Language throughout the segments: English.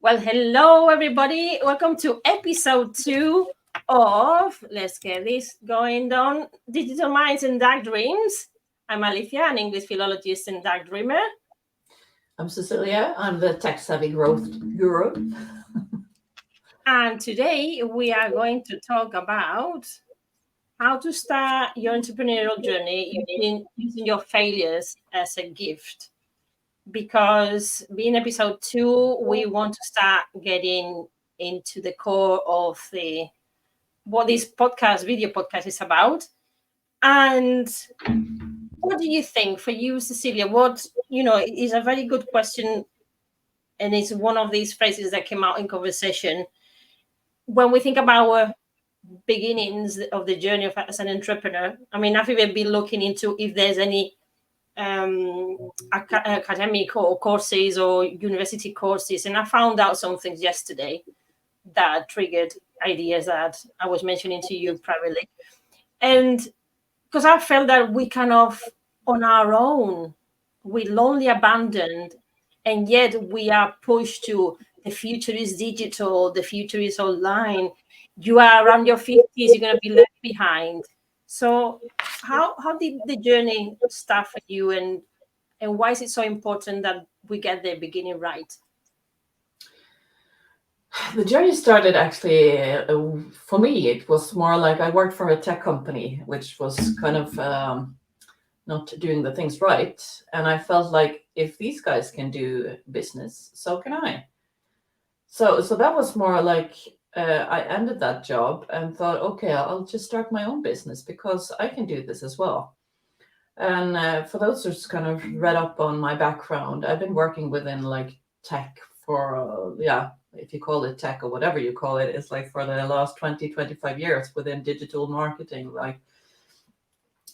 Well, hello, everybody. Welcome to episode 2 of Let's Get This Going Down Digital Minds and Dark Dreams. I'm Alicia, an English philologist and dark dreamer. I'm Cecilie. I'm the tech-savvy growth guru. And today we are going to talk about how to start your entrepreneurial journey using your failures as a gift. Because being episode 2, we want to start getting into the core of what this video podcast is about. And what do you think for you, Cecilia? What, is a very good question. And it's one of these phrases that came out in conversation. When we think about our beginnings of the journey as an entrepreneur, I mean, I've even been looking into if there's any academic or courses or university courses, and I found out some things yesterday that triggered ideas that I was mentioning to you privately. And because I felt that we kind of on our own, we lonely abandoned, and yet we are pushed to the future is digital, the future is online. You are around your 50s, you're going to be left behind. So how did the journey start for you, and why is it so important that we get the beginning right? The journey started actually, for me, it was more like I worked for a tech company, which was kind of not doing the things right. And I felt like if these guys can do business, so can I. So that was more like I ended that job and thought, okay, I'll just start my own business because I can do this as well. And for those who's kind of read up on my background, I've been working within like tech for, if you call it tech or whatever you call it, it's like for the last 20, 25 years within digital marketing, like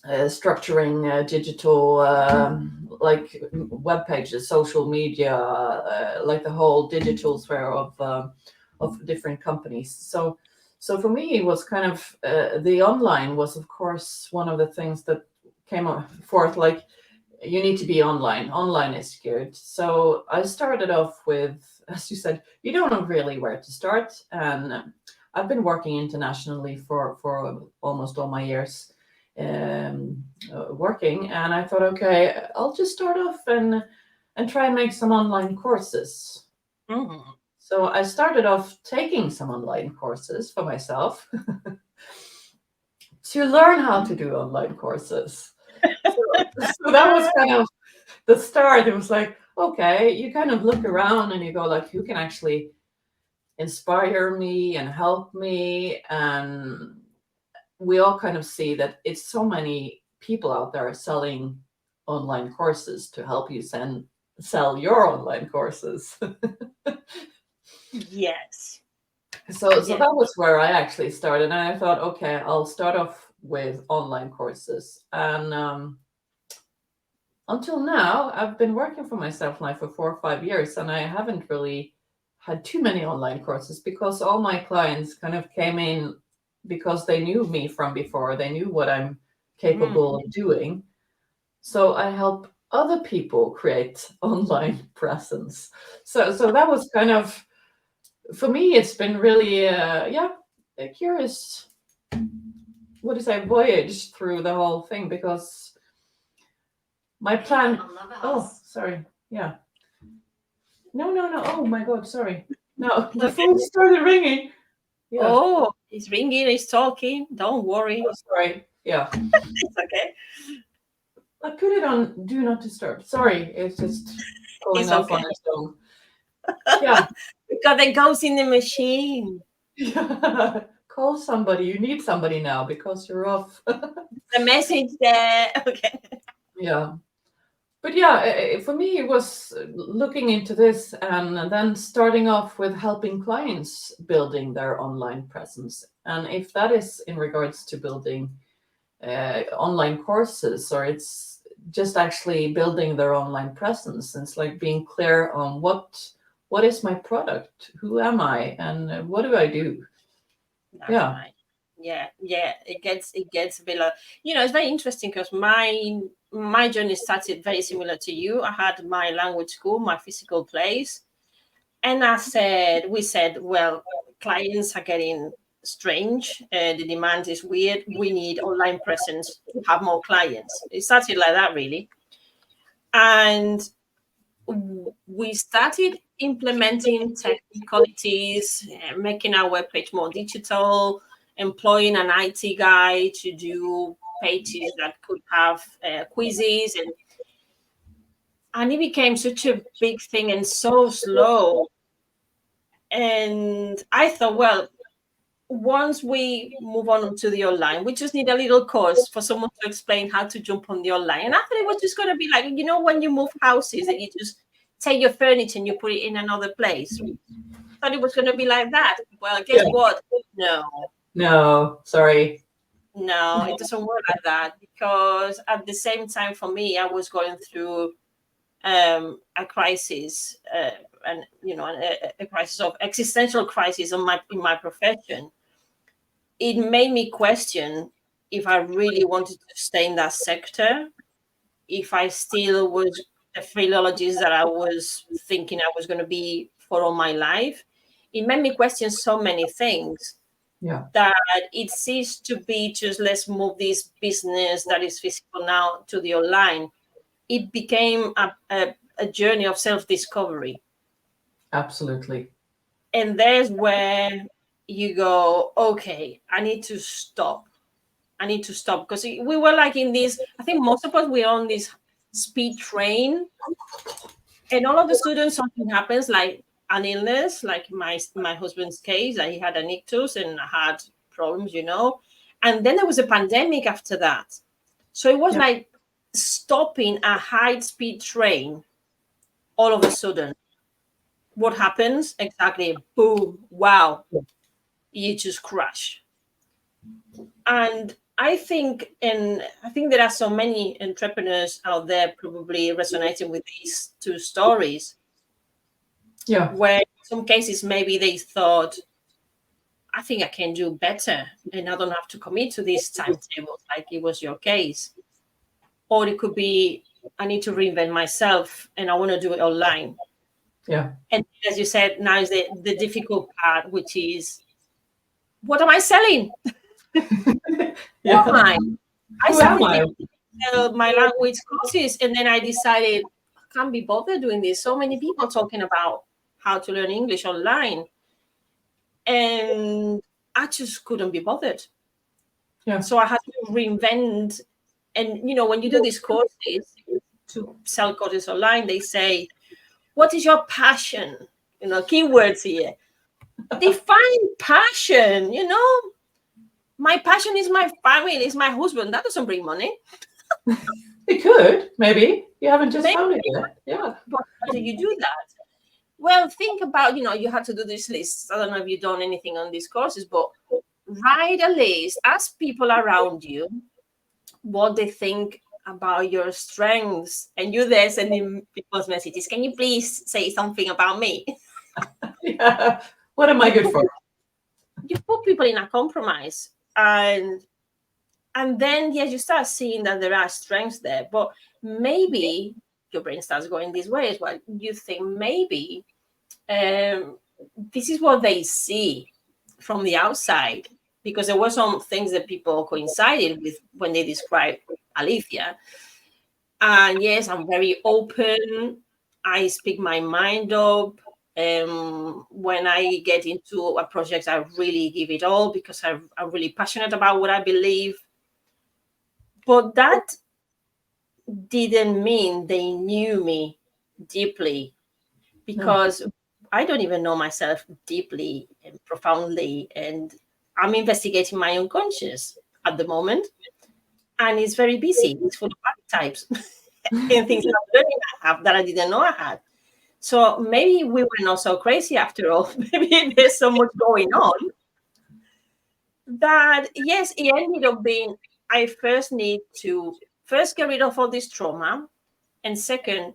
structuring digital, like web pages, social media, like the whole digital sphere of different companies. So for me, it was kind of the online was, of course, one of the things that came forth, like you need to be online. Online is good. So I started off with, as you said, you don't know really where to start. And I've been working internationally for almost all my years working. And I thought, okay, I'll just start off and try and make some online courses. Mm-hmm. So I started off taking some online courses for myself to learn how to do online courses. So that was kind of the start. It was like, okay, you kind of look around and you go like, who can actually inspire me and help me? And we all kind of see that it's so many people out there selling online courses to help you sell your online courses. Yes. So that was where I actually started. And I thought, okay, I'll start off with online courses. And until now, I've been working for myself now for 4 or 5 years, and I haven't really had too many online courses because all my clients kind of came in because they knew me from before. They knew what I'm capable of doing. So I help other people create online presence. So that was kind of, for me, it's been really, a curious, voyage through the whole thing, because my plan. Oh, sorry. Yeah. No. Oh my God, sorry. No, the phone started ringing. Yeah. Oh, he's ringing, he's talking. Don't worry. Oh, sorry. Yeah. It's okay. I put it on do not disturb. Sorry, it's just going off on its own. Yeah. Because it goes in the machine. Yeah. Call somebody. You need somebody now because you're off. The message there. Okay. Yeah. But yeah, for me, it was looking into this and then starting off with helping clients building their online presence. And if that is in regards to building online courses, or it's just actually building their online presence, it's like being clear on what is my product, who am I, and what do I do. That's right. Yeah, it gets a bit it's very interesting because my journey started very similar to you. I had my language school, my physical place, And we said, well, clients are getting strange. The demand is weird. We need online presence to have more clients. It started like that, really. And we started implementing technicalities, making our webpage more digital, employing an IT guy to do pages that could have quizzes, and it became such a big thing and so slow. And I thought, well, once we move on to the online, we just need a little course for someone to explain how to jump on the online. And I thought it was just going to be like, when you move houses and you just take your furniture and you put it in another place. I thought it was going to be like that. Well, guess what? No, sorry. No, it doesn't work like that, because at the same time, for me, I was going through a crisis, and a crisis of existential crisis in my profession. It made me question if I really wanted to stay in that sector, if I still was a philologist that I was thinking I was going to be for all my life. It made me question so many things. Yeah. That it ceased to be just let's move this business that is physical now to the online. It became a journey of self-discovery. Absolutely. And there's where you go, okay, I need to stop, because we were like in this, I think most of us, we're on this speed train, and all of the students, something happens, like an illness, like my husband's case, that he had an ictus and had problems, and then there was a pandemic after that. So it was like stopping a high speed train all of a sudden. What happens? Exactly. Boom. Wow. You just crash. And I think there are so many entrepreneurs out there probably resonating with these two stories. Yeah. Where in some cases maybe they thought, I think I can do better and I don't have to commit to these timetables like it was your case. Or it could be, I need to reinvent myself and I want to do it online. Yeah. And as you said, now is the difficult part, which is, what am I selling? Yeah. Who am I? I Who am I? started my language courses, and then I decided I can't be bothered doing this. So many people talking about how to learn English online, and I just couldn't be bothered. Yeah. So I had to reinvent. And when you do these courses to sell courses online, they say, "What is your passion?" Keywords here. Define passion. My passion is my family, is my husband. That doesn't bring money. It could, maybe. You haven't just found it yet. Yeah. But how do you do that? Well, think about, you had to do these lists. I don't know if you've done anything on these courses, but write a list. Ask people around you what they think about your strengths. And you there sending people's messages. Can you please say something about me? Yeah. What am I good for? You put people in a compromise. And then, yes, you start seeing that there are strengths there. But maybe your brain starts going this way as well. You think maybe this is what they see from the outside, because there were some things that people coincided with when they described Alicia. And yes, I'm very open. I speak my mind up. When I get into a project, I really give it all because I'm really passionate about what I believe. But that didn't mean they knew me deeply, because I don't even know myself deeply and profoundly, and I'm investigating my unconscious at the moment, and it's very busy. It's full of archetypes and things that I'm learning I have that I didn't know I had. So maybe we were not so crazy after all. Maybe there's so much going on that, yes, it ended up being, I first need to get rid of all this trauma, and second,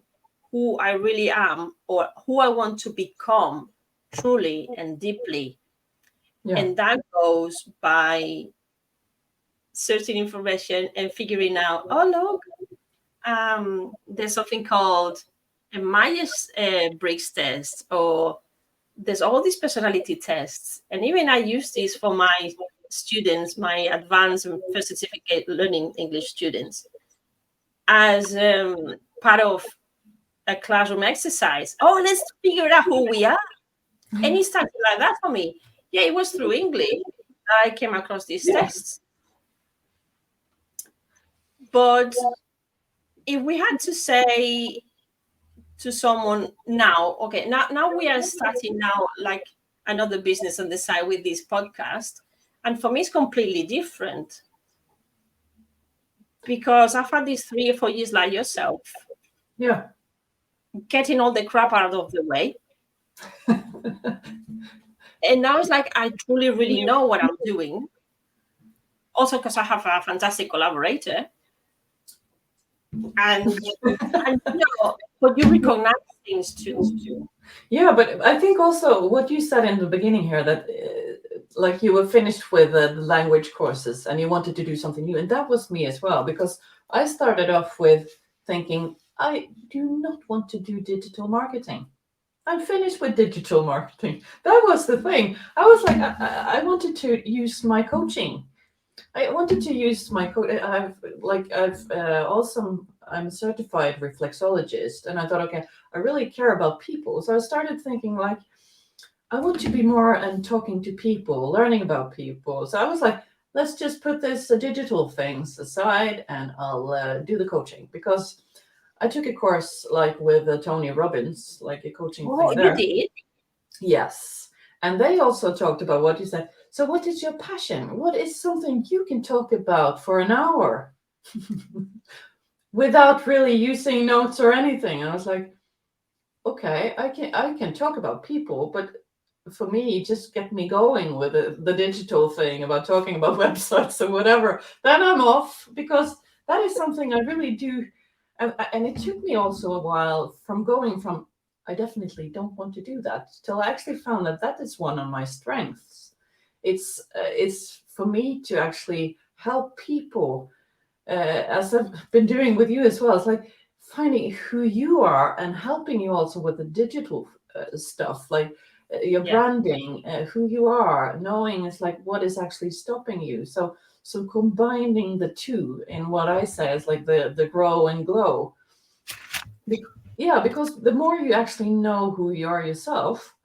who I really am or who I want to become truly and deeply. Yeah. And that goes by searching information and figuring out, oh, look, there's something called a Myers-Briggs test, or there's all these personality tests, and even I use this for my students, my advanced and first certificate learning English students, as part of a classroom exercise. Oh, let's figure out who we are. And it started like that for me. Yeah, it was through English I came across these tests. But if we had to say to someone now, okay, now we are starting now like another business on the side with this podcast. And for me, it's completely different. Because I've had these 3 or 4 years like yourself. Yeah. Getting all the crap out of the way. And now it's like I truly really know what I'm doing. Also because I have a fantastic collaborator. And but you recognize things too. Yeah, but I think also what you said in the beginning here, that like you were finished with the language courses and you wanted to do something new. And that was me as well, because I started off with thinking, I do not want to do digital marketing. I'm finished with digital marketing. That was the thing. I was like, I wanted to use my coaching. I wanted to use my I'm a certified reflexologist, and I thought, okay, I really care about people. So I started thinking like, I want to be more and talking to people, learning about people. So I was like, let's just put this digital things aside, and I'll do the coaching, because I took a course like with Tony Robbins, like a coaching thing there. You did? Yes. And they also talked about what you said. So what is your passion? What is something you can talk about for an hour without really using notes or anything? And I was like, okay, I can talk about people, but for me, just get me going with the digital thing about talking about websites or whatever. Then I'm off, because that is something I really do. And it took me also a while from going from, I definitely don't want to do that, till I actually found that that is one of my strengths. It's for me to actually help people, as I've been doing with you as well. It's like finding who you are and helping you also with the digital stuff, like your branding, who you are, knowing it's like what is actually stopping you. So combining the two in what I say is like the grow and glow. Because the more you actually know who you are yourself,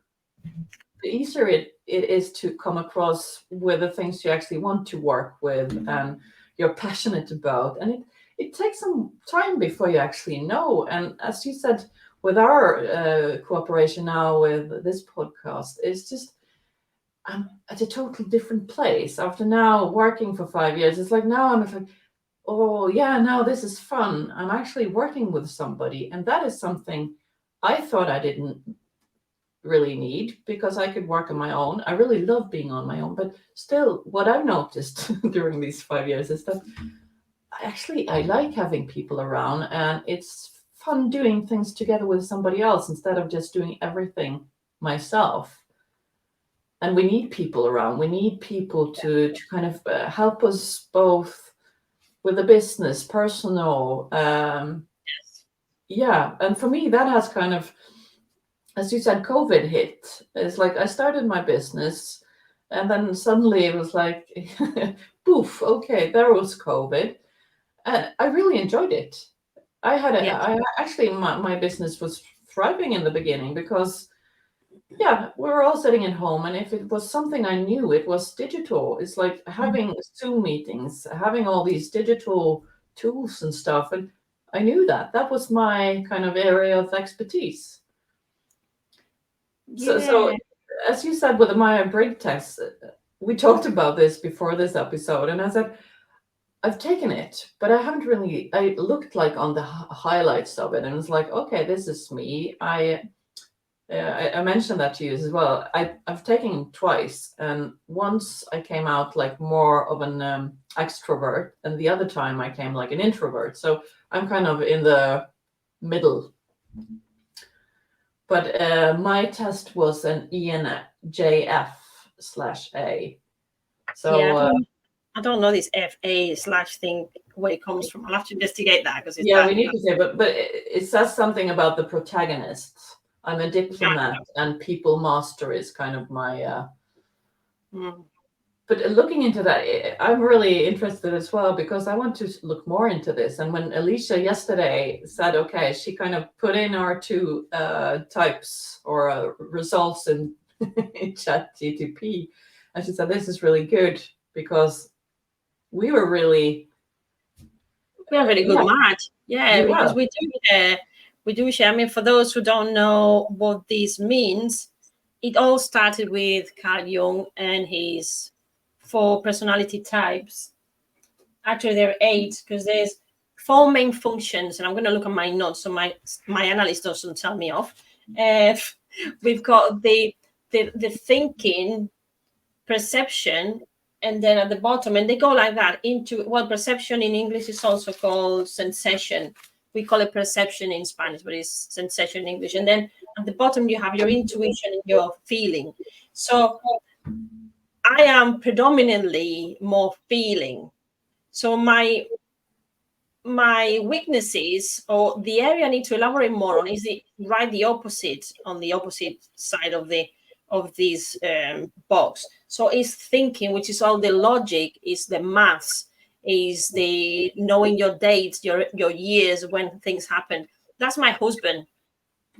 the easier it is to come across with the things you actually want to work with and you're passionate about. And it takes some time before you actually know. And as you said, with our cooperation now with this podcast, it's just, I'm at a total different place. After now working for 5 years, it's like now I'm like, oh yeah, now this is fun. I'm actually working with somebody. And that is something I thought I didn't really need, because I could work on my own. I really love being on my own. But still, what I've noticed during these 5 years is that I like having people around, and it's fun doing things together with somebody else instead of just doing everything myself. And we need people around. We need people to kind of help us both with the business, personal. Yeah. And for me, that has kind of, as you said, COVID hit. It's like I started my business, and then suddenly it was like, poof, okay, there was COVID. And I really enjoyed it. I had actually, my business was thriving in the beginning, because we were all sitting at home, and if it was something I knew, it was digital. It's like having Zoom meetings, having all these digital tools and stuff. And I knew that was my kind of area of expertise. So as you said with the Myers-Briggs test, we talked about this before this episode, and I said, I've taken it, but I haven't really, I looked like on the highlights of it, and it's like, okay, this is me. I mentioned that to you as well. I've taken it twice, and once I came out like more of an extrovert, and the other time I came like an introvert. So I'm kind of in the middle. But my test was an ENJF/A. So I don't know this FA/ thing, where it comes from. I'll have to investigate that, because we need to say, but it says something about the protagonists I'm a diplomat, and people master is kind of my. But looking into that, I'm really interested as well because I want to look more into this. And when Alicia yesterday said, okay, she kind of put in our two types or results in, in chat GTP, and she said, this is really good because we were really... We are very good match. Yeah, because we do share. I mean, for those who don't know what this means, it all started with Carl Jung and his 4 personality types. Actually, there are 8 because there's 4 main functions, and I'm going to look at my notes so my analyst doesn't tell me off. We've got the thinking, perception, and then at the bottom, and they go like that into, well, perception in English is also called sensation. We call it perception in Spanish, but it's sensation in English. And then at the bottom, you have your intuition and your feeling. So I am predominantly more feeling. So my weaknesses, or the area I need to elaborate more on, is the opposite, on the opposite side of this box. So it's thinking, which is all the logic, is the maths, is the knowing your dates, your years, when things happen. That's my husband,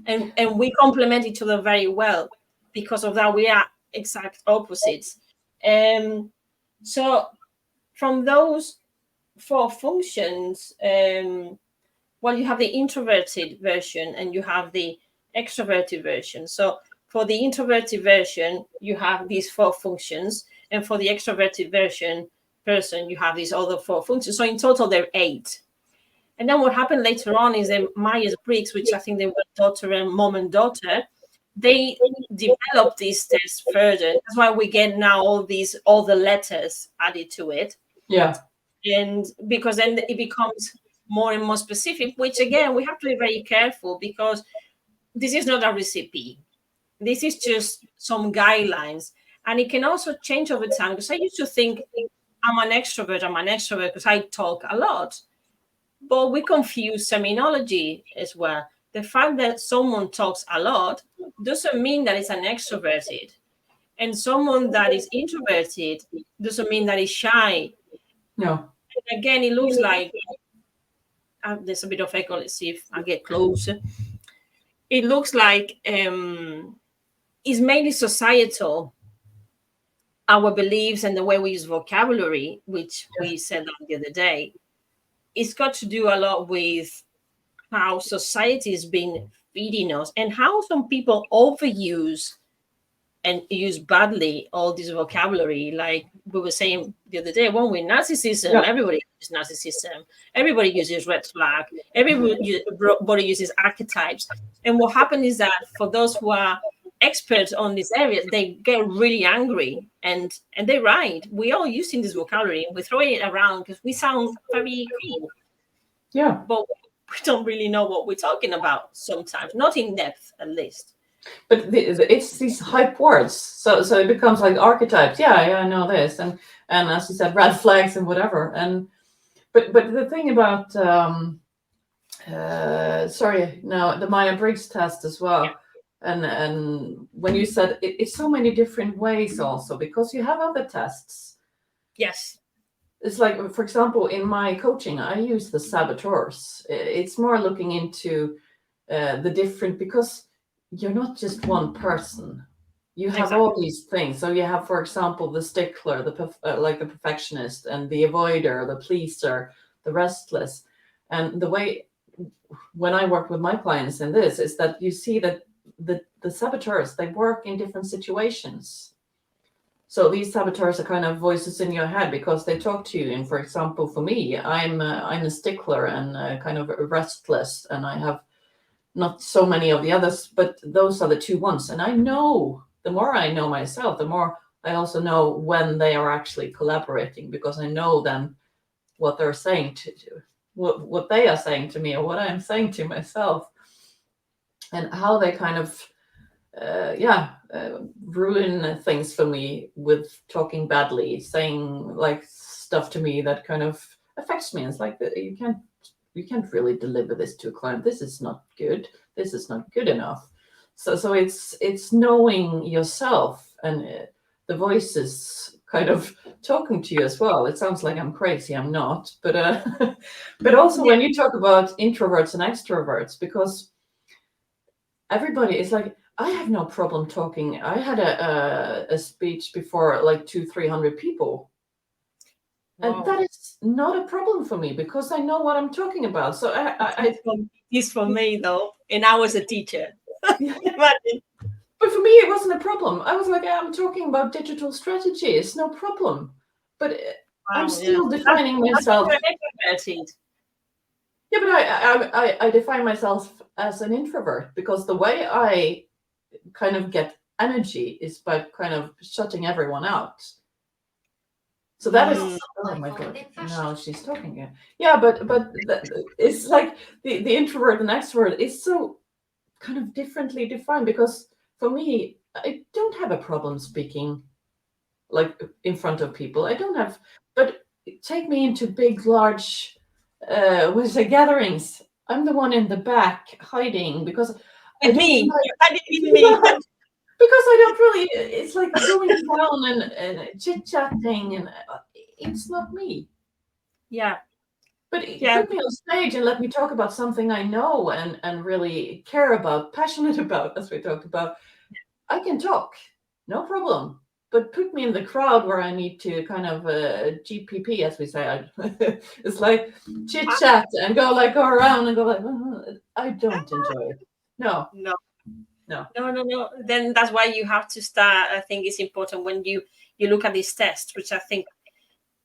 and we complement each other very well. Because of that, we are exact opposites. So from those 4 functions, well, you have the introverted version and you have the extroverted version. So for the introverted version, you have these 4 functions, and for the extroverted person, you have these other 4 functions. So in total, there are 8. And then what happened later on is that Myers-Briggs, which I think they were mom and daughter, they developed these tests further. That's why we get now all the letters added to it. Yeah. And because then it becomes more and more specific, which again, we have to be very careful, because this is not a recipe. This is just some guidelines. And it can also change over time, because I used to think I'm an extrovert because I talk a lot. But we confuse terminology as well. The fact that someone talks a lot doesn't mean that it's an extroverted. And someone that is introverted doesn't mean that is shy. No. And again, it looks like there's a bit of echo. Let's see if I get closer. It looks like it's mainly societal, our beliefs and the way we use vocabulary, which we said the other day. It's got to do a lot with how society has been feeding us, and how some people overuse and use badly all this vocabulary. Like we were saying the other day, when with narcissism, everybody uses narcissism. Everybody uses red flag. Everybody uses archetypes. And what happens is that for those who are experts on this area, they get really angry, and they're right. We all using this vocabulary. We're throwing it around because we sound very cool. Yeah. But we don't really know what we're talking about sometimes, not in depth at least. But it's these hype words, so it becomes like archetypes. Yeah, I know this, and as you said, red flags and whatever. And but the thing about the Myers-Briggs test as well, and when you said it's so many different ways also, because you have other tests. Yes. It's like, for example, in my coaching, I use the saboteurs. It's more looking into the different, because you're not just one person. You have all these things. So you have, for example, the stickler, like the perfectionist, and the avoider, the pleaser, the restless. And the way when I work with my clients in this is that you see that the saboteurs, they work in different situations. So these saboteurs are kind of voices in your head because they talk to you. And for example, for me, I'm a stickler and kind of restless, and I have not so many of the others, but those are the 2 ones. And I know, the more I know myself, the more I also know when they are actually collaborating, because I know then what they're saying what they are saying to me, or what I'm saying to myself, and how they kind of ruin things for me with talking badly, saying like stuff to me that kind of affects me. It's like, you can't really deliver this to a client. This is not good. This is not good enough. So it's knowing yourself, and the voices kind of talking to you as well. It sounds like I'm crazy. I'm not, but but also when you talk about introverts and extroverts, because everybody is like, I have no problem talking. I had a speech before like 200-300 people. Wow. And that is not a problem for me because I know what I'm talking about. So it's for me though, and I was a teacher. But for me, it wasn't a problem. I was like, I'm talking about digital strategy. It's no problem. But I'm still defining myself. Yeah, but I define myself as an introvert because the way I kind of get energy is by kind of shutting everyone out. So that is, oh my God, now she's talking again. Yeah, but it's like the introvert and extrovert is so kind of differently defined, because for me, I don't have a problem speaking like in front of people. I don't have, but take me into big, large, what is it, gatherings. I'm the one in the back hiding because I don't me. like, because I don't really, it's like going down and chit-chatting, and it's not me. Yeah. But put me on stage and let me talk about something I know and really care about, passionate about, as we talked about. I can talk, no problem. But put me in the crowd where I need to kind of GPP, as we say. It's like chit chat and go around and go like, I don't enjoy it. No. Then that's why you have to start. I think it's important when you look at these tests, which I think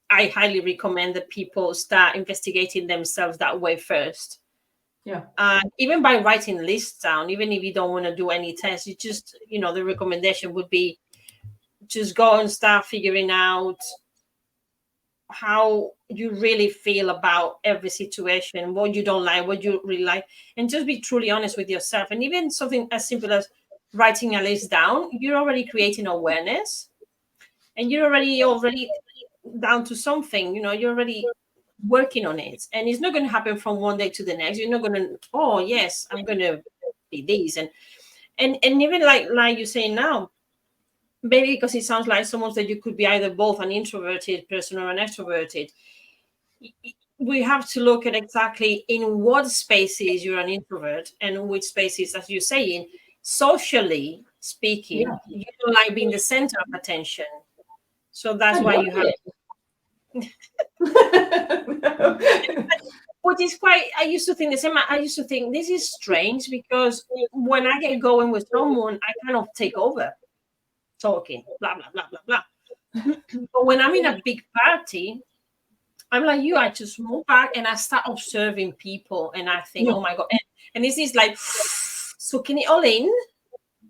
I highly recommend that people start investigating themselves that way first. Yeah. Even by writing lists down, even if you don't want to do any tests, you just, the recommendation would be just go and start figuring out how you really feel about every situation, what you don't like, what you really like, and just be truly honest with yourself. And even something as simple as writing a list down, you're already creating awareness, and you're already down to something. You're already working on it, and it's not going to happen from one day to the next. You're not going to, oh yes, I'm going to be this, and even like you're saying now, maybe because it sounds like someone that you could be either both an introverted person or an extroverted. We have to look at exactly in what spaces you're an introvert and which spaces, as you're saying, socially speaking, you don't like being the center of attention. So that's why you have. Which is quite, I used to think the same. I used to think this is strange because when I get going with someone, I kind of take over talking, blah, blah, blah, blah, blah. But when I'm in a big party, I'm like you, I just move back and I start observing people, and I think, oh my God. And this is like sucking it all in.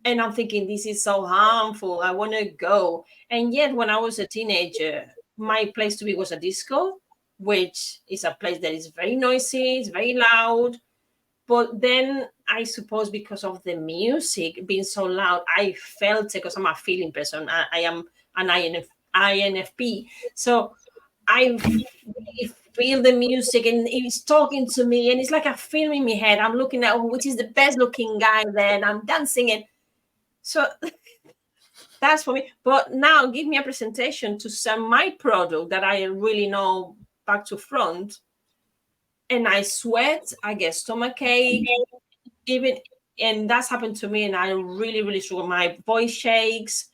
And I'm thinking, this is so harmful. I want to go. And yet, when I was a teenager, my place to be was a disco, which is a place that is very noisy, it's very loud. But then I suppose because of the music being so loud, I felt it because I'm a feeling person. I am an INFP. So I really feel the music and it's talking to me. And it's like a film in my head. I'm looking at which is the best looking guy there, and I'm dancing. And so that's for me. But now give me a presentation to sell my product that I really know back to front. And I sweat, I get stomachache, and that's happened to me. And I really, really struggle. My voice shakes.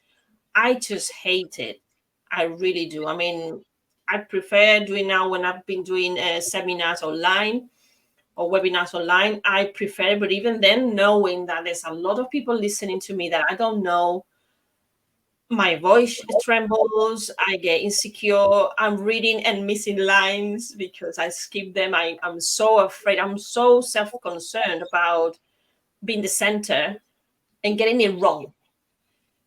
I just hate it. I really do. I mean, I prefer doing now when I've been doing seminars online or webinars online. I prefer, but even then, knowing that there's a lot of people listening to me that I don't know, my voice trembles, I get insecure, I'm reading and missing lines because I skip them. I'm so afraid, I'm so self-concerned about being the center and getting it wrong.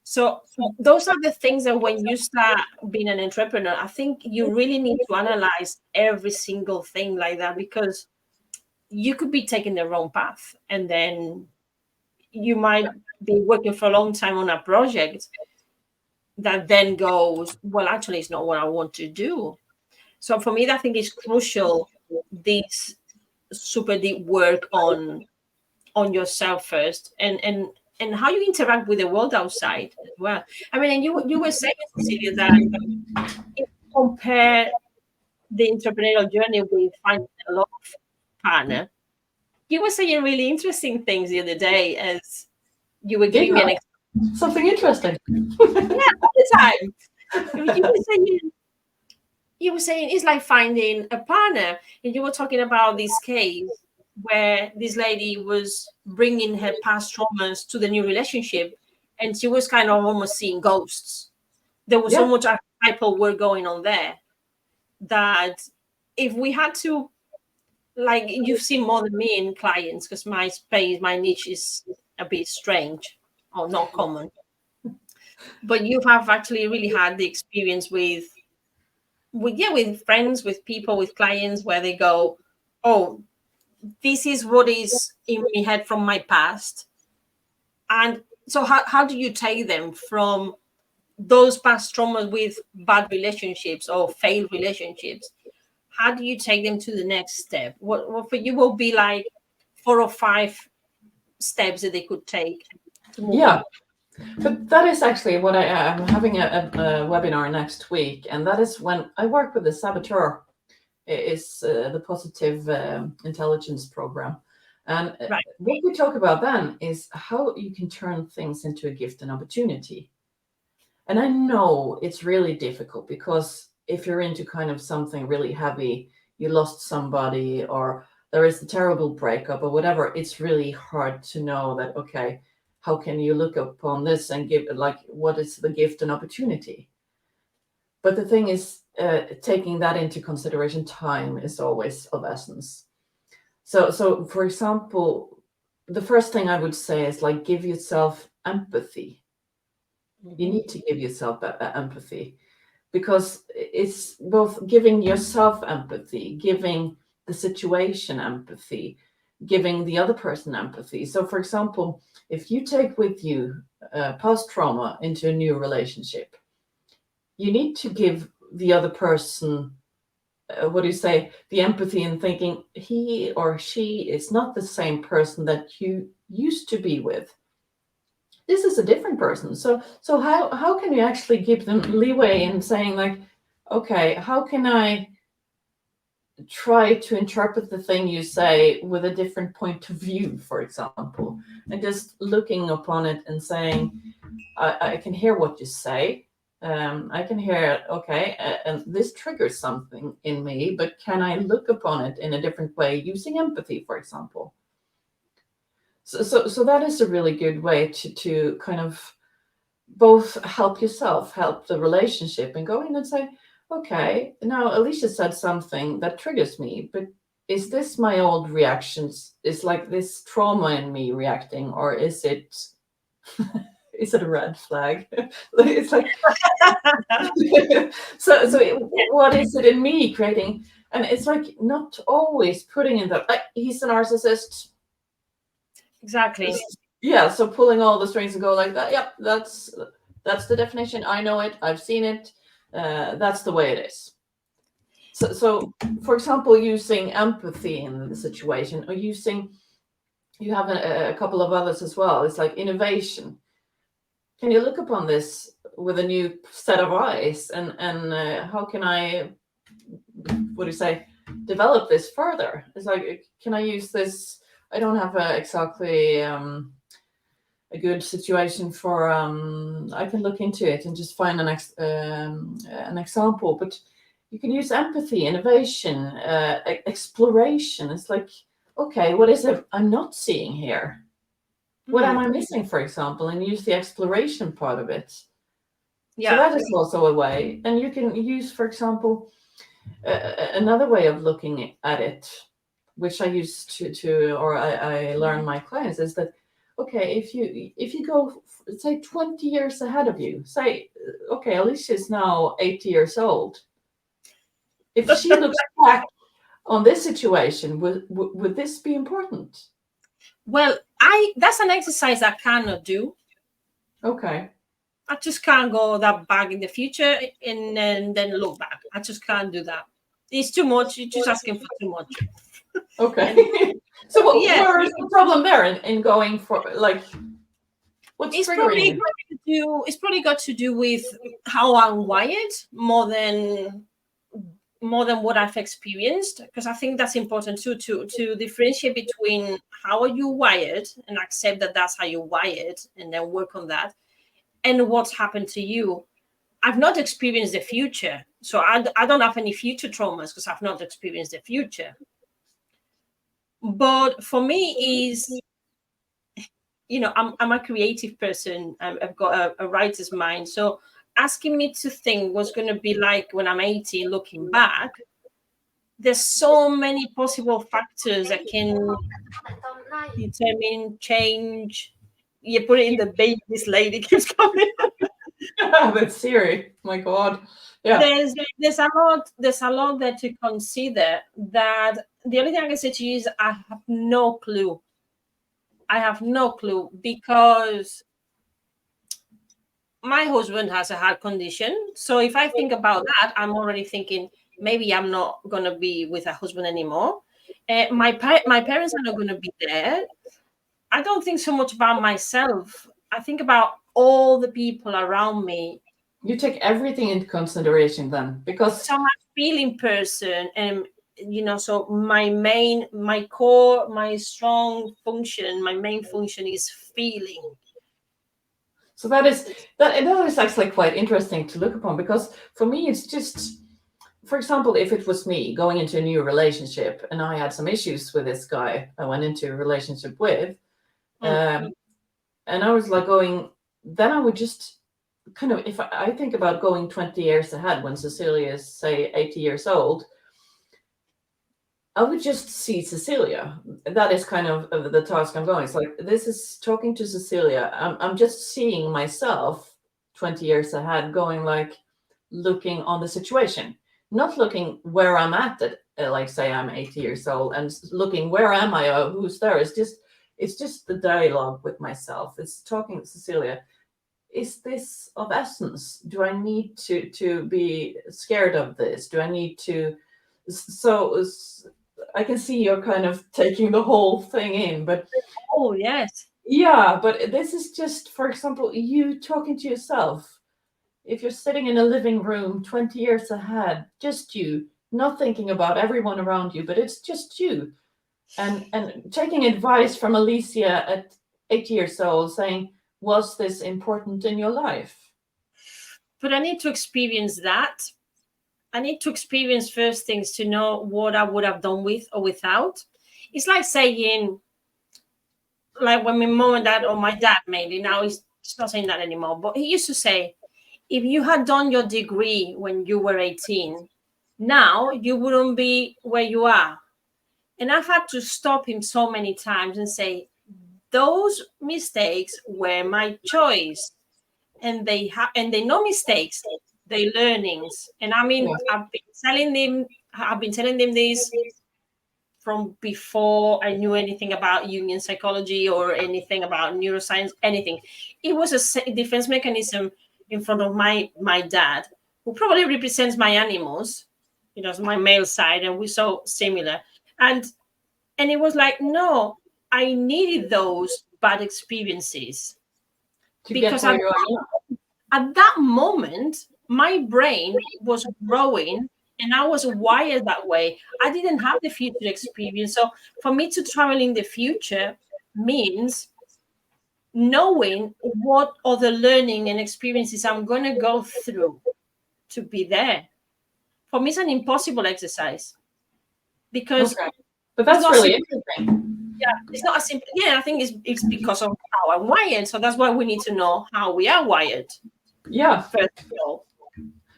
So those are the things that when you start being an entrepreneur, I think you really need to analyze every single thing like that, because you could be taking the wrong path, and then you might be working for a long time on a project that then goes, well, actually, it's not what I want to do. So for me, I think it's crucial, this super deep work on yourself first, and and how you interact with the world outside as well. I mean, and you were saying, Cecilia, that if you compare the entrepreneurial journey with finding a love partner, you were saying really interesting things the other day as you were giving me an something interesting. yeah, all the time. You were saying it's like finding a partner, and you were talking about this case where this lady was bringing her past traumas to the new relationship, and she was kind of almost seeing ghosts. There was so much archetypal work going on there that if we had to, like, you've seen more than me in clients, because my space, my niche is a bit strange or not common, but you have actually really had the experience with friends, with people, with clients, where they go, oh, this is what is in my head from my past. And so how do you take them from those past traumas with bad relationships or failed relationships? How do you take them to the next step? What for you will be like 4 or 5 steps that they could take to move on? But that is actually what I'm having a webinar next week, and that is when I work with the saboteur. Is the positive intelligence program, and what we talk about then is how you can turn things into a gift and opportunity. And I know it's really difficult, because if you're into kind of something really heavy, you lost somebody, or there is a terrible breakup or whatever, it's really hard to know that, okay, how can you look upon this and give, like, what is the gift and opportunity? But the thing is, taking that into consideration, time is always of essence. So for example, the first thing I would say is, like, give yourself empathy. You need to give yourself empathy, because it's both giving yourself empathy, giving the situation empathy, giving the other person empathy. So for example, if you take with you past trauma into a new relationship, you need to give the other person, the empathy, and thinking he or she is not the same person that you used to be with. This is a different person. So how can you actually give them leeway in saying, like, okay, how can I try to interpret the thing you say with a different point of view, for example, and just looking upon it and saying, I can hear what you say. I can hear, okay, and this triggers something in me, but can I look upon it in a different way using empathy, for example? So that is a really good way to kind of both help yourself, help the relationship, and go in and say, okay, now Alicia said something that triggers me, but is this my old reactions? Is like this trauma in me reacting, or is it is it a red flag? It's like so what is it in me creating? And it's like not always putting in that, like, he's a narcissist. Exactly. Yeah, so pulling all the strings and go like that. Yep, that's the definition. I know it. I've seen it. That's the way it is. So for example, using empathy in the situation, or you have a couple of others as well. It's like innovation. Can you look upon this with a new set of eyes, and how can I, develop this further? It's like, can I use this? I don't have exactly a good situation for. I can look into it and just find an example. But you can use empathy, innovation, exploration. It's like, okay, what is it I'm not seeing here? What am I missing, for example, and use the exploration part of it. Yeah. So that is also a way. And you can use, for example, another way of looking at it, which I use I learn my clients, is that, okay, if you go, say, 20 years ahead of you, say, okay, Alicia is now 80 years old. If she looks back on this situation, would this be important? Well, that's an exercise I cannot do. Okay. I just can't go that back in the future and then look back. I just can't do that. It's too much. You're just asking for too much. Okay. So where is the problem there in going for, like, What's It's triggering you? it's probably got to do with how I'm wired more than what I've experienced, because I think that's important too, to differentiate between how are you wired and accept that that's how you're wired and then work on that, and what's happened to you. I've not experienced the future, so I don't have any future traumas because I've not experienced the future. But for me is, I'm a creative person. I've got a writer's mind, so asking me to think what's going to be like when I'm 80 looking back, there's so many possible factors that can determine change. You put it in the baby, this lady keeps coming. That's Siri. My God. Yeah. There's a lot there to consider. That the only thing I can say to you is I have no clue. I have no clue, because my husband has a heart condition. So if I think about that, I'm already thinking maybe I'm not going to be with a husband anymore. My parents are not going to be there. I don't think so much about myself. I think about all the people around me. You take everything into consideration then, because So I'm a feeling person, and so my main function is feeling. so that is actually quite interesting to look upon, because for me it's just, for example, if it was me going into a new relationship and I had some issues with this guy I went into a relationship with, and I was like then I would just kind of, if I think about going 20 years ahead when Cecilie is, say, 80 years old, I would just see Cecilia. That is kind of the task I'm going. It's like, this is talking to Cecilia. I'm just seeing myself 20 years ahead, going like, looking on the situation, not looking where I'm at, like say I'm 80 years old, and looking where am I, or who's there. It's just the dialogue with myself. It's talking to Cecilia. Is this of essence? Do I need to be scared of this? Do I need to? So I can see you're kind of taking the whole thing in, but Oh yes. yeah, but this is just, for example, you talking to yourself. If you're sitting in a living room 20 years ahead, just you, not thinking about everyone around you, but it's just you, and taking advice from Alicia at 8 years old, saying, was this important in your life? But I need to experience that. I need to experience first things to know what I would have done with or without. It's like saying, like when my mom and dad, or my dad mainly, now he's not saying that anymore, but he used to say, if you had done your degree when you were 18, now you wouldn't be where you are. And I've had to stop him so many times and say, those mistakes were my choice. And they're no mistakes, they learnings. And I mean, Yeah. I've been telling them this from before I knew anything about Jungian psychology or anything about neuroscience, anything. It was a defense mechanism in front of my dad, who probably represents my animals, my male side, and we're so similar. And it was like, no, I needed those bad experiences, To get because where you are. at that moment, my brain was growing and I was wired that way. I didn't have the future experience. So for me to travel in the future means knowing what other learning and experiences I'm going to go through to be there. For me, it's an impossible exercise, because Okay. But it's that's not really simple. interesting. Yeah, it's not a simple. Yeah, I think it's because of how I'm wired. So that's why we need to know how we are wired Yeah. first of all.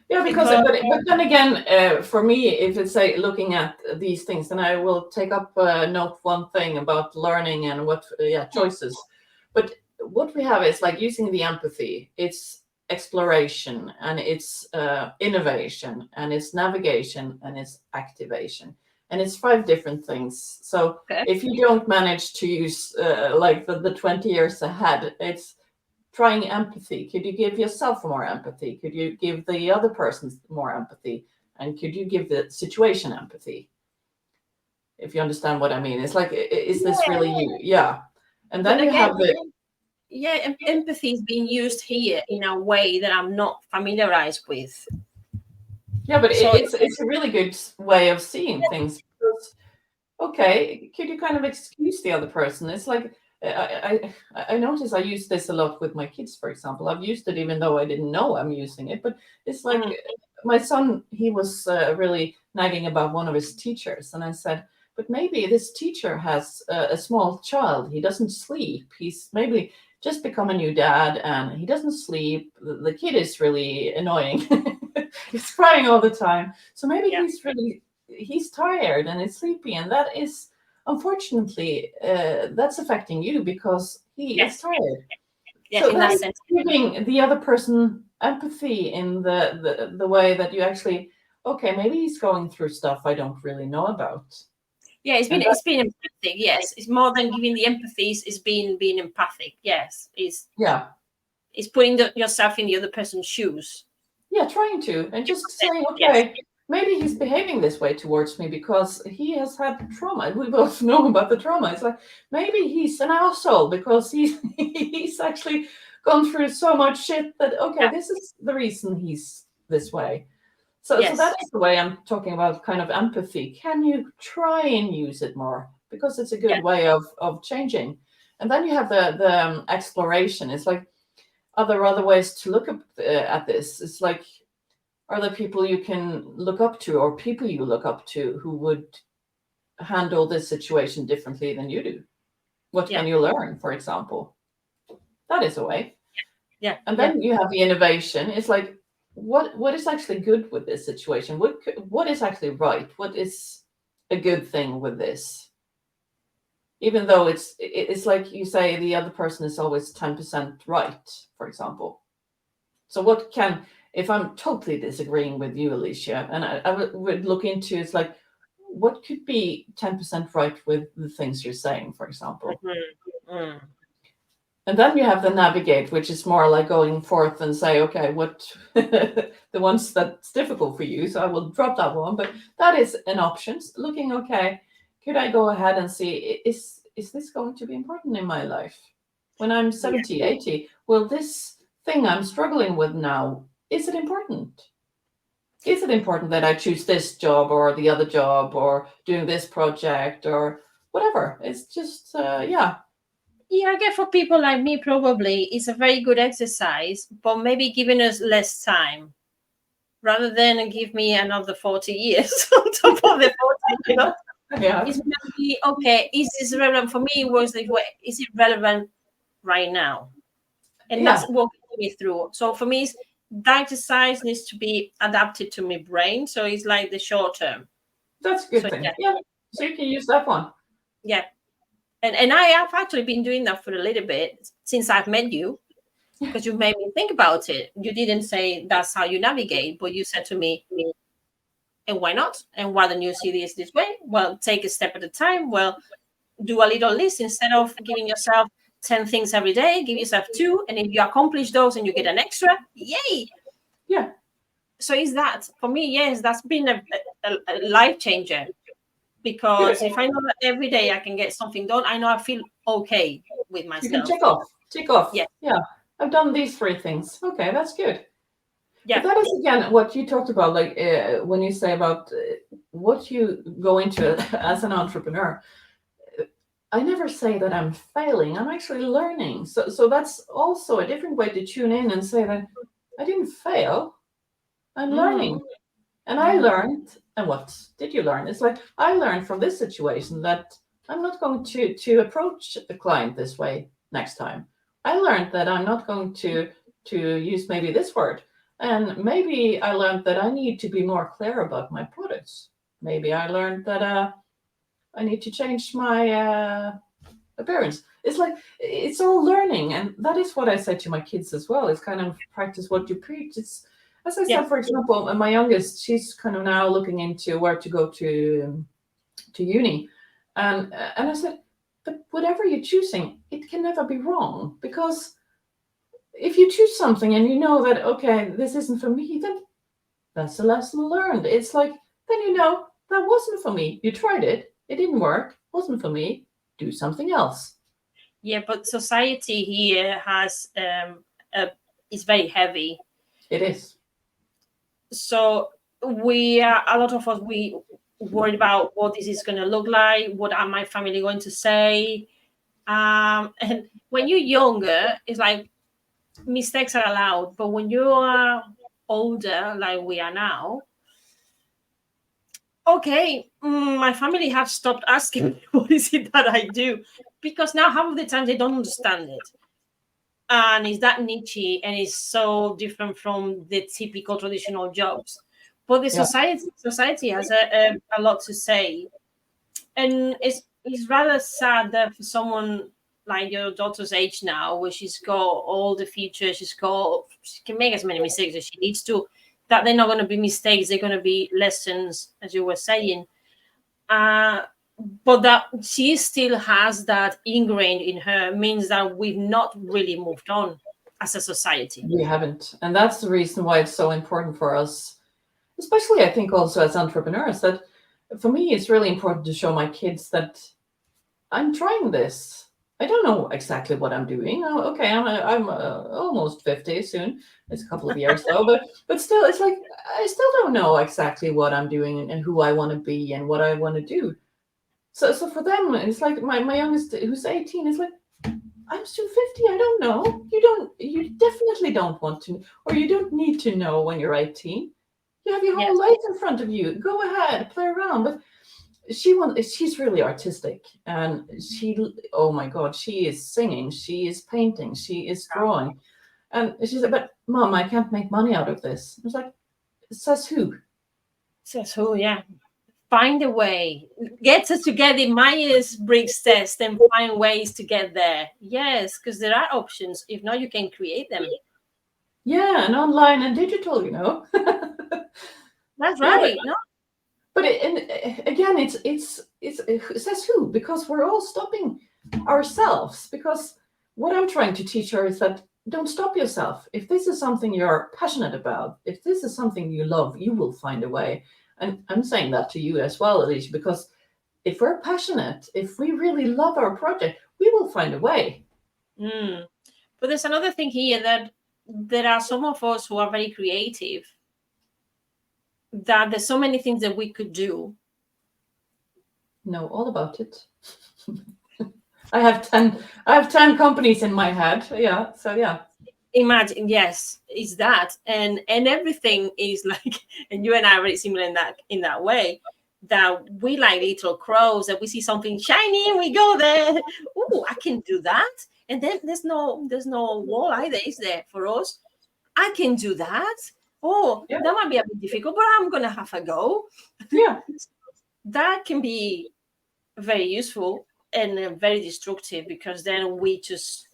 Yeah, because Because but then again, for me, if it's say looking at these things, then I will take up note one thing about learning and what choices. But what we have is like using the empathy. It's exploration, and it's innovation, and it's navigation, and it's activation, and it's 5 different things. So okay. if you don't manage to use like the 20 years ahead, it's trying empathy. Could you give yourself more empathy? Could you give the other person more empathy? And could you give the situation empathy? If you understand what I mean, it's like, is this really you? Yeah. And But then you again, have the empathy is being used here in a way that I'm not familiarized with. Yeah, but it's a really good way of seeing things. Because, okay, could you kind of excuse the other person? It's like I notice I use this a lot with my kids, for example. I've used it even though I didn't know I'm using it. But it's like my son, he was really nagging about one of his teachers, and I said, but maybe this teacher has a small child. He doesn't sleep. He's maybe just become a new dad, and he doesn't sleep. The kid is really annoying. He's crying all the time. So maybe he's tired and is sleepy, and that is unfortunately that's affecting you because he is tired. Yeah, so in that sense, giving the other person empathy in the way that you actually, okay, maybe he's going through stuff I don't really know about. Yeah, it's been empathic. Yes, it's more than giving the empathy. It's being empathic. Yes, it's putting yourself in the other person's shoes. Yeah, trying to, and just saying, okay, maybe he's behaving this way towards me because he has had trauma. We both know about the trauma. It's like maybe he's an asshole because he's actually gone through so much shit that this is the reason he's this way. So that is the way I'm talking about kind of empathy. Can you try and use it more? Because it's a good way of changing. And then you have the exploration. It's like, are there other ways to look at this? It's like, are there people you can look up to or people you look up to who would handle this situation differently than you do? What can you learn, for example? That is a way. Yeah. And then you have the innovation. It's like, what is actually good with this situation? What is actually right? What is a good thing with this? Even though it's like you say, the other person is always 10% right, for example. So what can, if I'm totally disagreeing with you, Alicia, and I would look into, it's like, what could be 10% right with the things you're saying, for example? And then you have the navigate, which is more like going forth and say, okay, what the ones that's difficult for you. So I will drop that one, but that is an option. Looking, okay, could I go ahead and see, is this going to be important in my life? When I'm 70, 80, will this thing I'm struggling with now, is it important? Is it important that I choose this job or the other job or doing this project or whatever? It's just, Yeah, I guess for people like me, probably it's a very good exercise, but maybe giving us less time rather than give me another 40 years on top of the 40, It's maybe, okay, is this relevant for me? Was this way? Is it relevant right now? And that's what gets me through. So for me, that exercise needs to be adapted to my brain. So it's like the short term. That's a good thing. Yeah. So you can use that one. Yeah. And I have actually been doing that for a little bit since I've met you, because you made me think about it. You didn't say that's how you navigate, but you said to me, and why not? And why don't you see this way? Well, take a step at a time. Well, do a little list instead of giving yourself 10 things every day. Give yourself 2. And if you accomplish those and you get an extra, yay. Yeah. So is that, for me, yes, that's been a life changer. Because if I know that every day I can get something done, I know I feel okay with myself. You can tick off. Yeah. I've done these 3 things. Okay, that's good. Yeah. But that is, again, what you talked about, like when you say about what you go into as an entrepreneur. I never say that I'm failing. I'm actually learning. So that's also a different way to tune in and say that I didn't fail. I'm learning. And I learned, and what did you learn? It's like, I learned from this situation that I'm not going to approach the client this way next time. I learned that I'm not going to use maybe this word. And maybe I learned that I need to be more clear about my products. Maybe I learned that I need to change my appearance. It's like, it's all learning. And that is what I say to my kids as well. It's kind of practice what you preach. It's, as I said, for example, my youngest, she's kind of now looking into where to go to uni. And I said, but whatever you're choosing, it can never be wrong. Because if you choose something and you know that, okay, this isn't for me, then that's a lesson learned. It's like, then you know, that wasn't for me. You tried it. It didn't work. Wasn't for me. Do something else. Yeah, but society here has is very heavy. It is. So we are, a lot of us, we worried about what this is going to look like, what are my family going to say. And when you're younger, it's like mistakes are allowed, but when you are older, like we are now, okay, my family have stopped asking me what is it that I do, because now half of the time they don't understand it, and it's that niche, and it's so different from the typical traditional jobs. But the Yeah. society has a lot to say, and it's rather sad that for someone like your daughter's age now, where she's got all the features, she can make as many mistakes as she needs to, that they're not going to be mistakes, they're going to be lessons, as you were saying. uh but that she still has that ingrained in her means that we've not really moved on as a society. We haven't. And that's the reason why it's so important for us, especially I think also as entrepreneurs, that for me it's really important to show my kids that I'm trying this. I don't know exactly what I'm doing. Oh, okay, I'm almost 50 soon. It's a couple of years though, but still, it's like I still don't know exactly what I'm doing and who I want to be and what I want to do. So for them, it's like my youngest, who's 18, is like, I'm still 50. I don't know. You definitely don't want to, or you don't need to know when you're 18. You have your whole Yes. life in front of you. Go ahead, play around. But she's really artistic, and oh my God, she is singing, she is painting, she is drawing. And she said, but mom, I can't make money out of this. I was like, says who? Says who? Yeah. Find a way. Get us to get the Myers-Briggs test and find ways to get there. Yes, because there are options. If not, you can create them. Yeah, and online and digital, That's Yeah, right. No. but again, it says who, because we're all stopping ourselves. Because what I'm trying to teach her is that don't stop yourself. If this is something you're passionate about, if this is something you love, you will find a way. And I'm saying that to you as well, Alicia, because if we're passionate, if we really love our project, we will find a way. But there's another thing here, that there are some of us who are very creative, that there's so many things that we could do. Know all about it. I have 10 companies in my head. Yeah. So yeah. Imagine, yes, it's that, and everything is like, and you and I are very similar in that way, that we like little crows, that we see something shiny and we go there. Oh, I can do that. And then there's no wall either, is there, for us? I can do that. Oh, Yeah. that might be a bit difficult, but I'm gonna have a go. Yeah. That can be very useful and very destructive, because then we just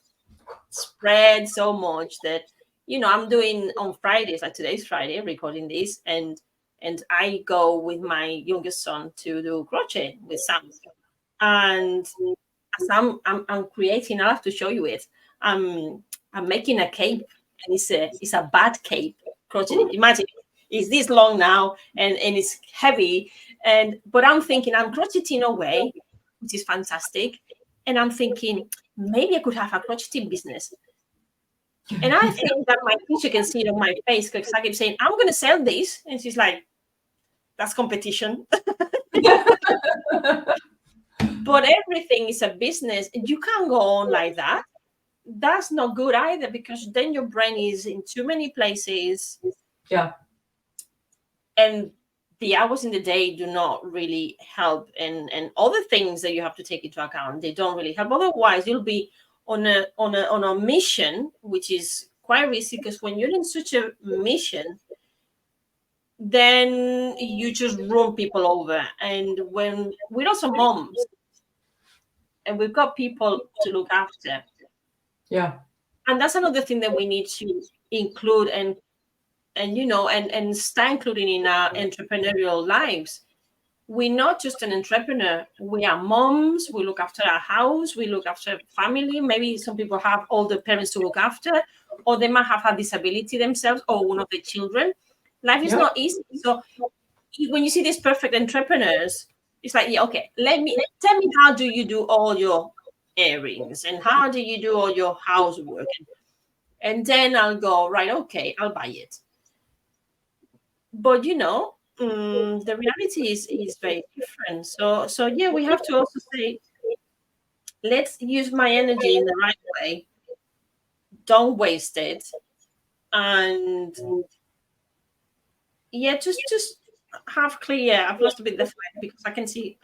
spread so much that, I'm doing on Fridays, like today's Friday, recording this, and I go with my youngest son to do crochet with Sam. And as I'm creating, I'll have to show you it. I'm making a cape, and it's a bat cape crochet. Imagine, it's this long now, and it's heavy, but I'm thinking I'm crocheting away, which is fantastic, and I'm thinking maybe I could have a crocheting business. And I think that my teacher can see it on my face, because I keep saying, I'm going to sell this. And she's like, that's competition. But everything is a business. You can't go on like that. That's not good either, because then your brain is in too many places. Yeah. And the hours in the day do not really help. And other things that you have to take into account, they don't really help. Otherwise, you'll be on a mission, which is quite risky, because when you're in such a mission, then you just run people over. And when we're also moms, and we've got people to look after, Yeah. and that's another thing that we need to include and start including in our entrepreneurial lives. We're not just an entrepreneur. We are moms. We look after our house. We look after family. Maybe some people have older parents to look after, or they might have a disability themselves, or one of the children. Life is not easy. So when you see these perfect entrepreneurs, it's like, yeah, okay, tell me, how do you do all your earrings, and how do you do all your housework? And then I'll go, right, okay, I'll buy it. But the reality is very different. So yeah, we have to also say, let's use my energy in the right way. Don't waste it. And yeah, just have clear. I've lost a bit of the thread because I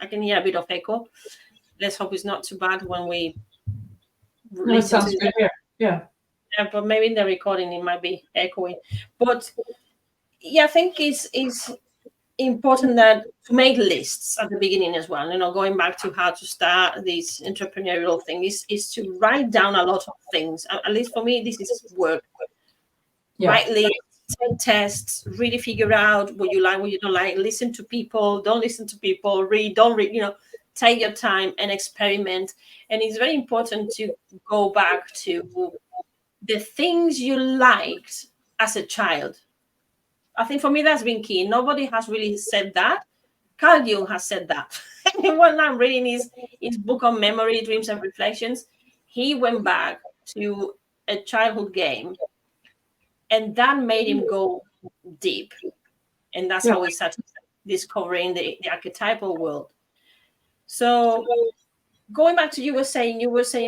can hear a bit of echo. Let's hope it's not too bad when we No, it listen to sounds it. good here. Yeah. Yeah, but maybe in the recording it might be echoing. But yeah, I think it's important that to make lists at the beginning as well. Going back to how to start this entrepreneurial thing is to write down a lot of things. At least for me, this is work. Yeah. Write lists, take tests, really figure out what you like, what you don't like. Listen to people, don't listen to people. Read, don't read. Take your time and experiment. And it's very important to go back to the things you liked as a child. I think for me that's been key. Nobody has really said that. Carl Jung has said that. When I'm reading his book on memory, dreams, and reflections, he went back to a childhood game, and that made him go deep. And that's how we started discovering the archetypal world. So going back to you were saying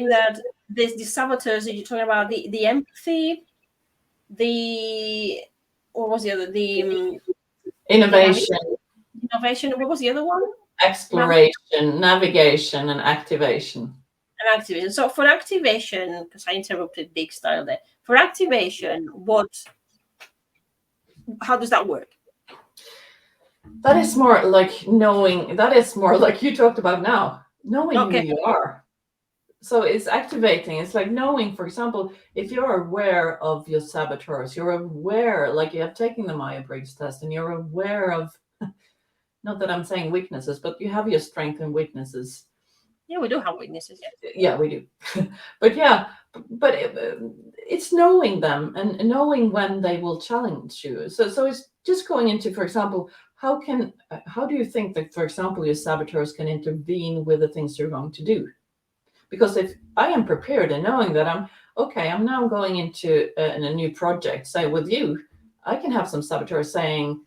that there's the saboteurs that you're talking about, the empathy, the what was the other, the Innovation, innovation. What was the other one? exploration, navigation, and activation. And activation. So for activation, because I interrupted big style there. For activation, how does that work? That is more like knowing. That is more like you talked about now. Knowing who you are. So it's activating. It's like knowing, for example, if you're aware of your saboteurs, you're aware, like you have taken the Myers-Briggs test, and you're aware of, not that I'm saying weaknesses, but you have your strengths and weaknesses. Yeah, we do have weaknesses. Yeah, we do. But it's knowing them and knowing when they will challenge you. So it's just going into, for example, how do you think that, for example, your saboteurs can intervene with the things you're going to do? Because if I am prepared and knowing that I'm now going into a new project, say with you, I can have some saboteurs saying,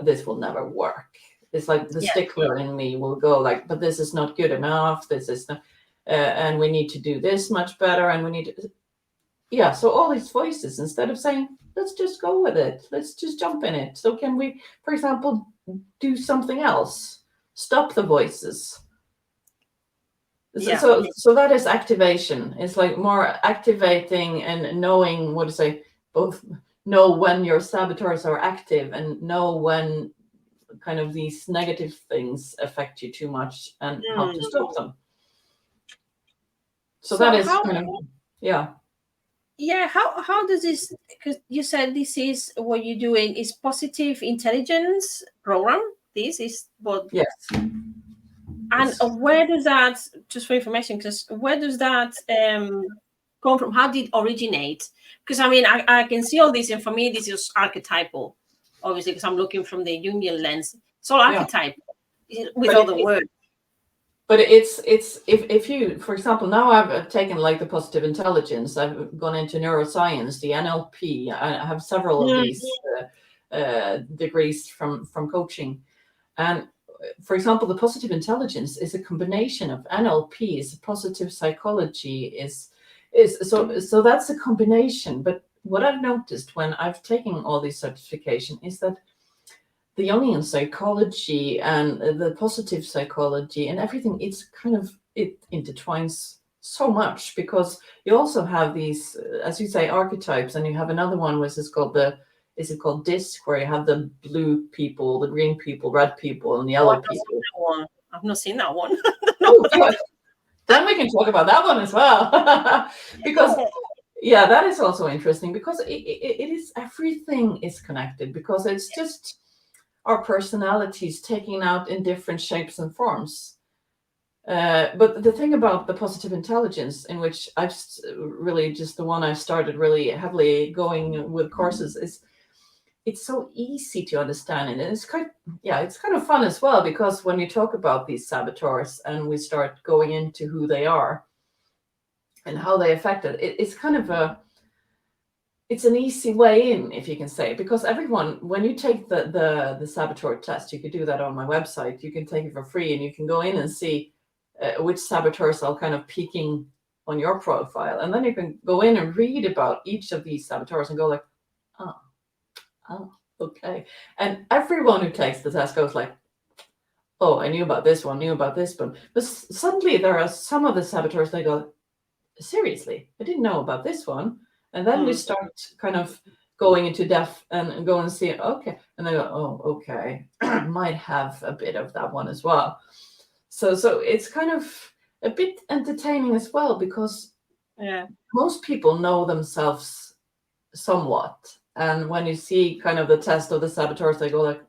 this will never work. It's like the stickler in me will go like, but this is not good enough. This is not, and we need to do this much better. And we need to, so all these voices, instead of saying, let's just go with it. Let's just jump in it. So can we, for example, do something else? Stop the voices. So that is activation. It's like more activating and knowing what to say, both know when your saboteurs are active and know when kind of these negative things affect you too much and how to stop them. So that is kind of, how does this, because you said this is what you're doing is positive intelligence program. This is what and where does that, just for information, because where does that come from? How did it originate? Because I mean, I can see all this, and for me, this is archetypal, obviously, because I'm looking from the Jungian lens. It's all archetypal with all the words. But it's if you, for example, now I've taken like the positive intelligence, I've gone into neuroscience, the NLP. I have several of these degrees from coaching, and for example, the positive intelligence is a combination of NLP, is positive psychology, is so that's a combination. But what I've noticed when I've taken all these certification is that the Jungian psychology and the positive psychology and everything, it's kind of, it intertwines so much, because you also have these, as you say, archetypes, and you have another one which is called is it called DISC, where you have the blue people, the green people, red people, and yellow people. I've not seen that one. Then we can talk about that one as well. Because that is also interesting, because it is, everything is connected, because it's just our personalities taking out in different shapes and forms. But the thing about the positive intelligence, in which I've really just the one I've started really heavily going with courses, is it's so easy to understand, and it's kind of fun as well, because when you talk about these saboteurs and we start going into who they are, and how they affect it. It's kind of it's an easy way in, if you can say, because everyone, when you take the saboteur test, you could do that on my website. You can take it for free, and you can go in and see which saboteurs are kind of peaking on your profile, and then you can go in and read about each of these saboteurs and go like, oh, okay. And everyone who takes the test goes like, oh, I knew about this one, knew about this one, but suddenly there are some of the saboteurs, they go, seriously, I didn't know about this one. And then we start kind of going into depth and go and see, okay. And they go, oh, okay, might have a bit of that one as well. So it's kind of a bit entertaining as well, because most people know themselves somewhat. And when you see kind of the test of the saboteurs, they go like,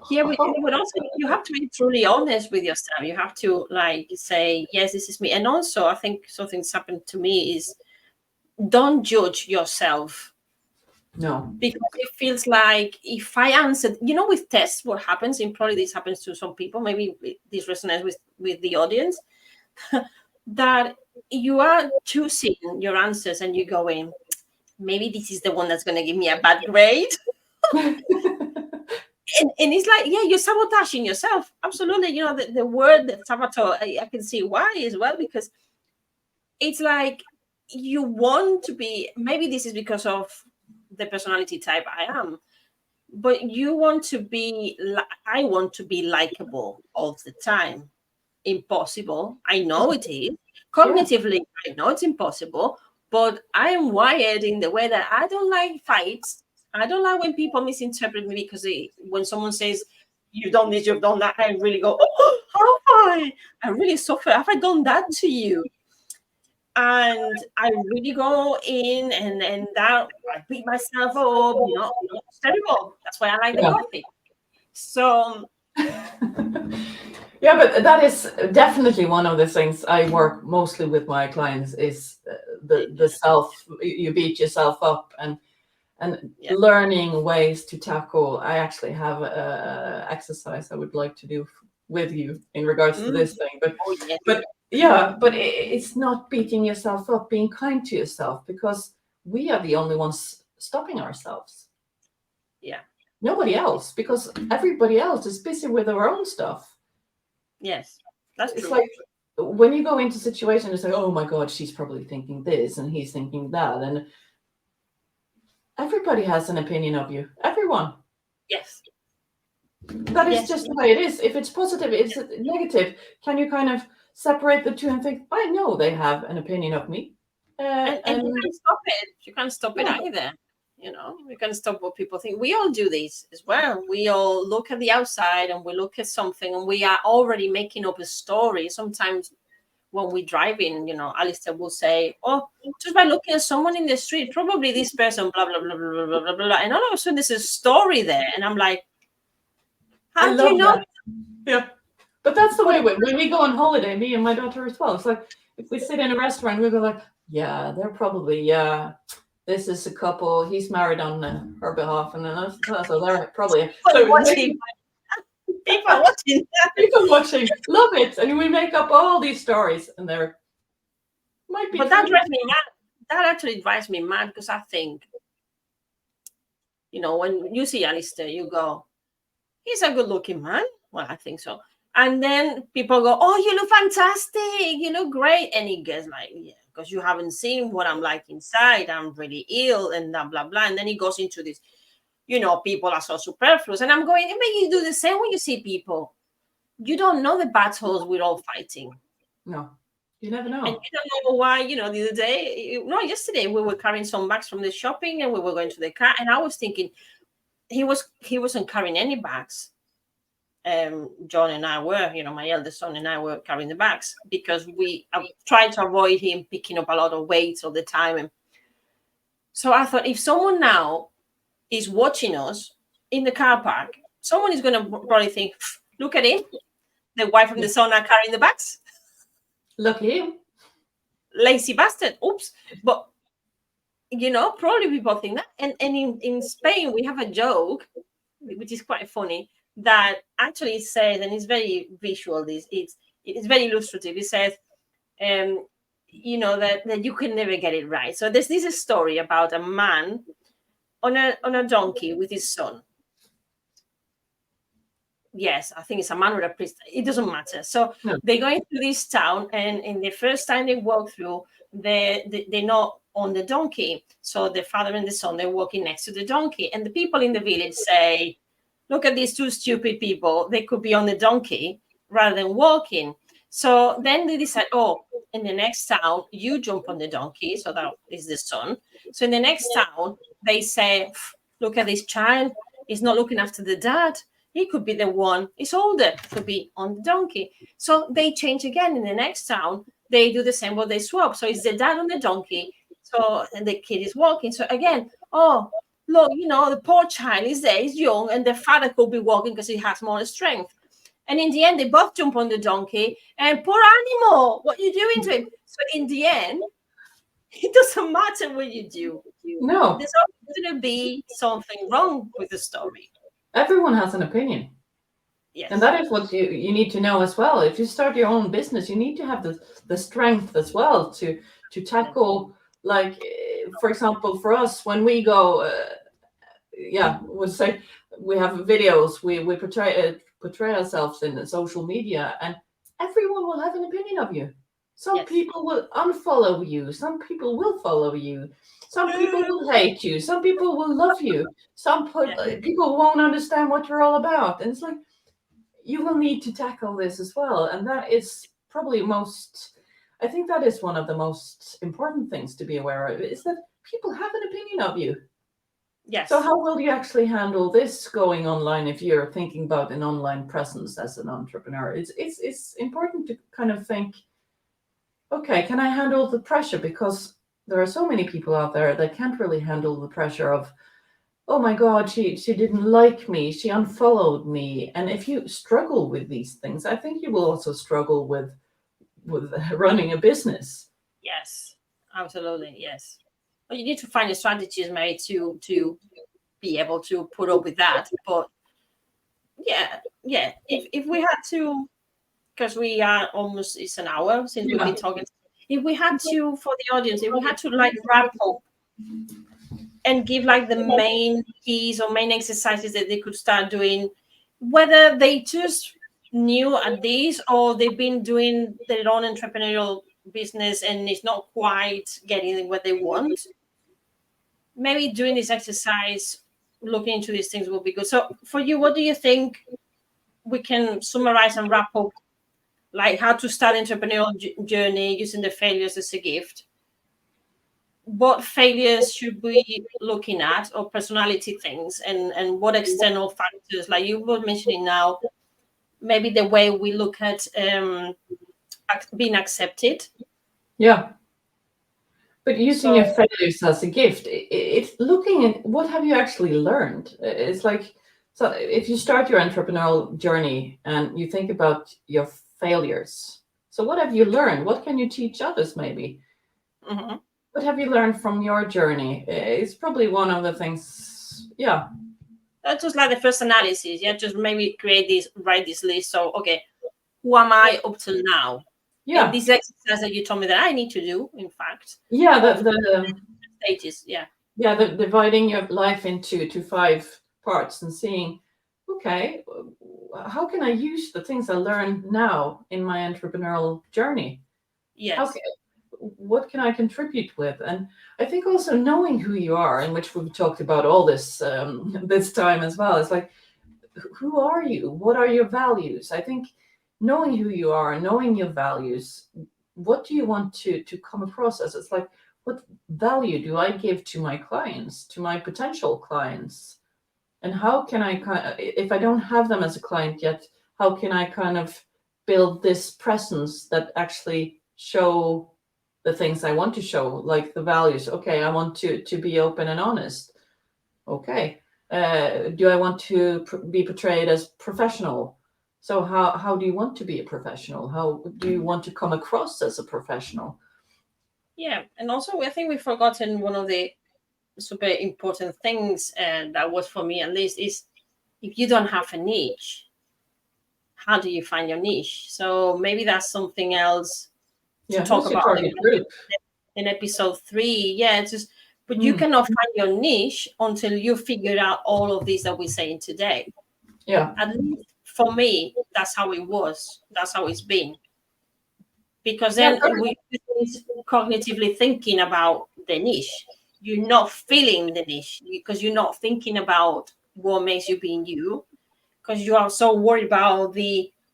yeah, but also you have to be truly honest with yourself. You have to like say, yes, this is me. And also, I think something's happened to me is don't judge yourself. No. Because it feels like if I answered, with tests, what happens, and probably this happens to some people, maybe this resonates with the audience, that you are choosing your answers and you go in, maybe this is the one that's going to give me a bad grade. And it's like, yeah, you're sabotaging yourself. Absolutely. The word that saboteur, I can see why as well, because it's like you want to be, maybe this is because of the personality type I am, but you want to be, I want to be likable all the time. Impossible. I know it is. Cognitively, I know it's impossible, but I am wired in the way that I don't like fights. I don't like when people misinterpret me, because when someone says, you've done this, you've done that, I really go, oh, how have I really suffer. Have I done that to you? And I really go in and that I beat myself up, it's terrible. That's why I like the Gothic. So yeah, but that is definitely one of the things I work mostly with my clients is the self, you beat yourself up, and learning ways to tackle. I actually have a exercise I would like to do with you in regards to this thing, but it's not beating yourself up, being kind to yourself, because we are the only ones stopping ourselves. Yeah. Nobody else, because everybody else is busy with their own stuff. Yes, that's it's true. Like when you go into situations, it's like, oh my God, she's probably thinking this and he's thinking that. And everybody has an opinion of you. Everyone. Yes. That is just the way it is. If it's positive, it's negative. Can you kind of separate the two and think, I know they have an opinion of me. And you can't stop it. You can't stop it either. You can stop what people think. We all do this as well. We all look at the outside and we look at something and we are already making up a story. Sometimes when we drive in, Alicia will say, oh, just by looking at someone in the street, probably this person, blah, blah, blah, blah, blah, blah, blah. And all of a sudden there's a story there. And I'm like, how do you know? That. Yeah. But that's the way when we go on holiday, me and my daughter as well. It's like if we sit in a restaurant, we go like, yeah, they're probably, this is a couple, he's married on her behalf, and then so they're probably watching. People watching. People watching. Love it. And we make up all these stories, and there might be. But that drives me mad. That actually drives me mad, because I think, when you see Alistair, you go, he's a good-looking man. Well, I think so. And then people go, oh, you look fantastic. You look great. And he gets like, yeah, because you haven't seen what I'm like inside. I'm really ill and blah, blah, blah. And then he goes into this, people are so superfluous. And I'm going, maybe you do the same when you see people. You don't know the battles we're all fighting. No, you never know. And you don't know why, the other day, yesterday we were carrying some bags from the shopping and we were going to the car. And I was thinking, he wasn't carrying any bags. John and I were, my eldest son and I were carrying the bags, because we tried to avoid him picking up a lot of weights all the time. And so I thought, if someone now is watching us in the car park, someone is going to probably think, look at him. The wife and the son are carrying the bags. Look at him. Lazy bastard. Oops. But, probably people think that. And in Spain, we have a joke, which is quite funny, that actually says, and it's very visual, it's very illustrative. It says, you know, that you can never get it right. So there's this story about a man on a donkey with his son. Yes, I think it's a man or a priest. It doesn't matter. So No. they go into this town, and in the first time they walk through, they're not on the donkey. So the father and the son, they're walking next to the donkey. And the people in the village say, look at these two stupid people. They could be on the donkey rather than walking. So then they decide, oh, in the next town, you jump on the donkey. So that is the son. So in the next town, they say, look at this child. He's not looking after the dad. He could be the one, he's older, could be on the donkey. So they change again in the next town. They do the same, but they swap. So it's the dad on the donkey. So and the kid is walking. So again, oh, look, you know, the poor child is there, he's young, and the father could be walking because he has more strength. And in the end, they both jump on the donkey, and poor animal, what you doing to him? So in the end, it doesn't matter what you do. No. There's always going to be something wrong with the story. Everyone has an opinion. Yes. And that is what you need to know as well. If you start your own business, you need to have the strength as well to tackle, like, for example, for us, when we go, we'll say we have videos, we portray ourselves in social media, and everyone will have an opinion of you. Some people will unfollow you. Some people will follow you. Some people will hate you. Some people will love you. Some people won't understand what you're all about. And it's like, you will need to tackle this as well. And that is probably I think that is one of the most important things to be aware of, is that people have an opinion of you. Yes. So how will you actually handle this going online if you're thinking about an online presence as an entrepreneur? It's important to kind of think, okay, can I handle the pressure? Because there are so many people out there that can't really handle the pressure of, oh my God, she didn't like me, she unfollowed me. And if you struggle with these things, I think you will also struggle with running a business. Yes, absolutely. Yes. Well, you need to find a strategies, maybe, to be able to put up with that. But yeah. If we had to, because we are almost, it's an hour since we've been talking. If we had to, for the audience, if we had to like wrap up and give like the main keys or main exercises that they could start doing, whether they just new at this or they've been doing their own entrepreneurial business and it's not quite getting what they want, maybe doing this exercise, looking into these things will be good. So for you, what do you think we can summarize and wrap up, like how to start entrepreneurial journey using the failures as a gift? What failures should we be looking at, or personality things, and what external factors, like you were mentioning now, maybe the way we look at being accepted? Yeah. But using your failures as a gift, it's looking at what have you actually learned. It's like, so if you start your entrepreneurial journey and you think about your failures, so what have you learned? What can you teach others maybe? Mm-hmm. What have you learned from your journey? It's probably one of the things, yeah. That's just like the first analysis. Yeah, just maybe write this list. So, okay, who am I up till now? Yeah. And this exercise that you told me that I need to do, in fact. Yeah, the stages. Yeah. Yeah, dividing your life into 5 parts and seeing, okay, how can I use the things I learned now in my entrepreneurial journey? Yes. What can I contribute with? And I think also knowing who you are, in which we've talked about all this this time as well. It's like, who are you? What are your values? I think knowing who you are, knowing your values, what do you want to come across as? It's like, what value do I give to my clients, to my potential clients? And how can I, if I don't have them as a client yet, how can I kind of build this presence that actually show the things I want to show, like the values? Okay, I want to be open and honest. Okay. Do I want to be portrayed as professional? So how do you want to be a professional? How do you want to come across as a professional? Yeah, and also I think we've forgotten one of the super important things, and that was for me at least, is if you don't have a niche, how do you find your niche? So maybe that's something else to talk about target group in episode 3. Yeah, but you cannot find your niche until you figure out all of these that we're saying today. Yeah. At least for me, that's how it was. That's how it's been. Because then we cognitively thinking about the niche. You're not feeling the niche because you're not thinking about what makes you being you, because you are so worried about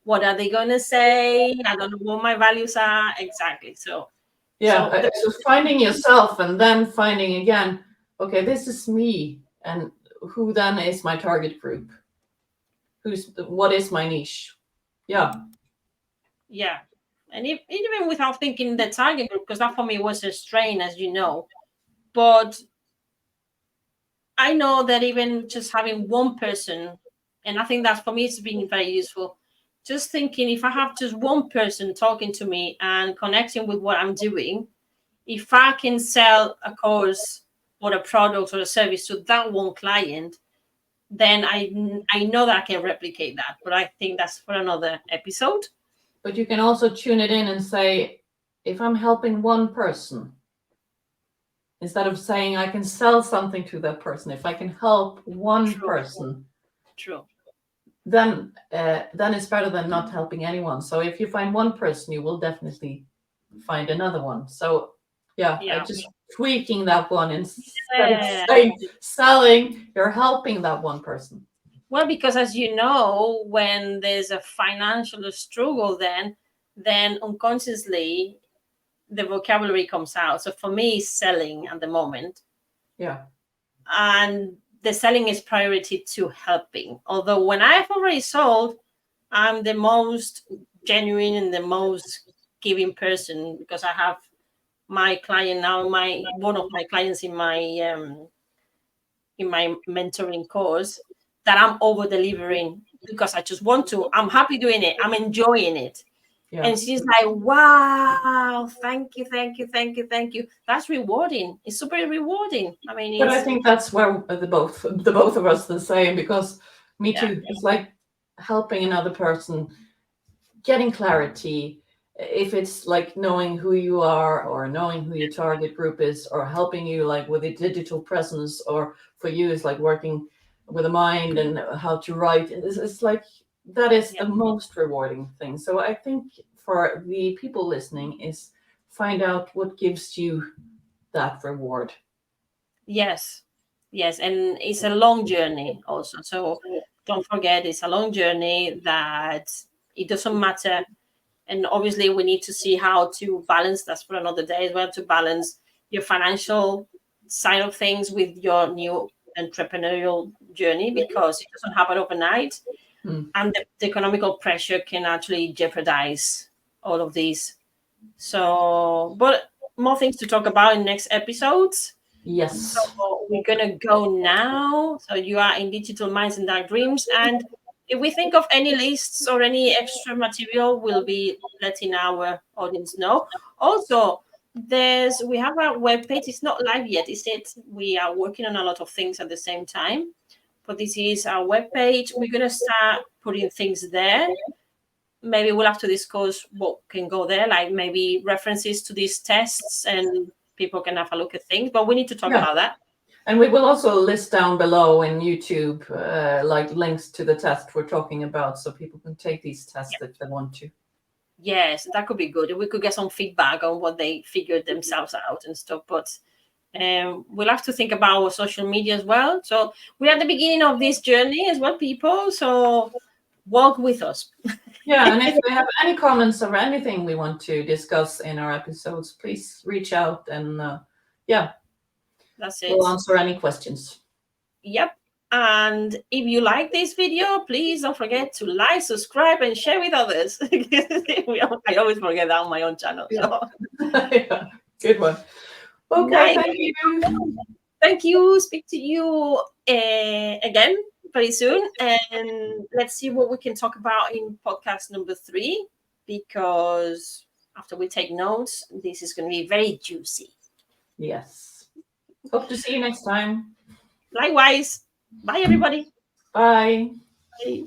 what are they going to say? I don't know what my values are. Exactly. So finding yourself and then finding again, okay, this is me, and who then is my target group? What is my niche? Yeah. And even without thinking the target group, because that for me was a strain, as you know. But I know that even just having one person, and I think that for me it's been very useful, just thinking if I have just one person talking to me and connecting with what I'm doing, if I can sell a course or a product or a service to that one client, then I know that I can replicate that. But I think that's for another episode. But you can also tune it in and say, if I'm helping one person, instead of saying I can sell something to that person, if I can help one person, then it's better than not helping anyone. So if you find one person, you will definitely find another one. So I just tweaking that one instead of saying selling, you're helping that one person. Well, because as you know, when there's a financial struggle, then unconsciously the vocabulary comes out. So for me, selling at the moment. Yeah. And the selling is priority to helping. Although when I've already sold, I'm the most genuine and the most giving person, because I have my client now, one of my clients in my mentoring course, that I'm over delivering because I just want to. I'm happy doing it. I'm enjoying it. Yeah. And she's like, wow, thank you. That's rewarding. It's super rewarding. I mean, but I think that's where the both of us are the same, because me too. It's like helping another person, getting clarity. If it's like knowing who you are or knowing who your target group is, or helping you like with a digital presence, or for you it's like working with a mind and how to write. It's like that is the most rewarding thing. So I think for the people listening is find out what gives you that reward. Yes. And it's a long journey also. So don't forget, it's a long journey, that it doesn't matter. And obviously we need to see how to balance, that's for another day as well, to balance your financial side of things with your new entrepreneurial journey, because it doesn't happen overnight. And the economical pressure can actually jeopardize all of these. So, but more things to talk about in next episodes. Yes. So we're gonna go now. So you are in Digital Minds and Dark Dreams, and if we think of any lists or any extra material, we'll be letting our audience know. Also, we have our webpage. It's not live yet, is it? We are working on a lot of things at the same time, but this is our webpage. We're gonna start putting things there. Maybe we'll have to discuss what can go there, like maybe references to these tests, and people can have a look at things, but we need to talk about that. And we will also list down below in YouTube, like links to the test we're talking about, so people can take these tests if they want to. Yes, that could be good. We could get some feedback on what they figured themselves out and stuff. But we'll have to think about our social media as well. So we're at the beginning of this journey as well, people. So walk with us. Yeah, and if you have any comments or anything we want to discuss in our episodes, please reach out and that's it. We'll answer any questions. Yep. And if you like this video, please don't forget to like, subscribe, and share with others. I always forget that on my own channel. So. Yeah, good one. Okay, thank you. Thank you. Speak to you again very soon. And let's see what we can talk about in podcast number 3, because after we take notes, this is going to be very juicy. Yes. Hope to see you next time. Likewise. Bye, everybody. Bye. Bye.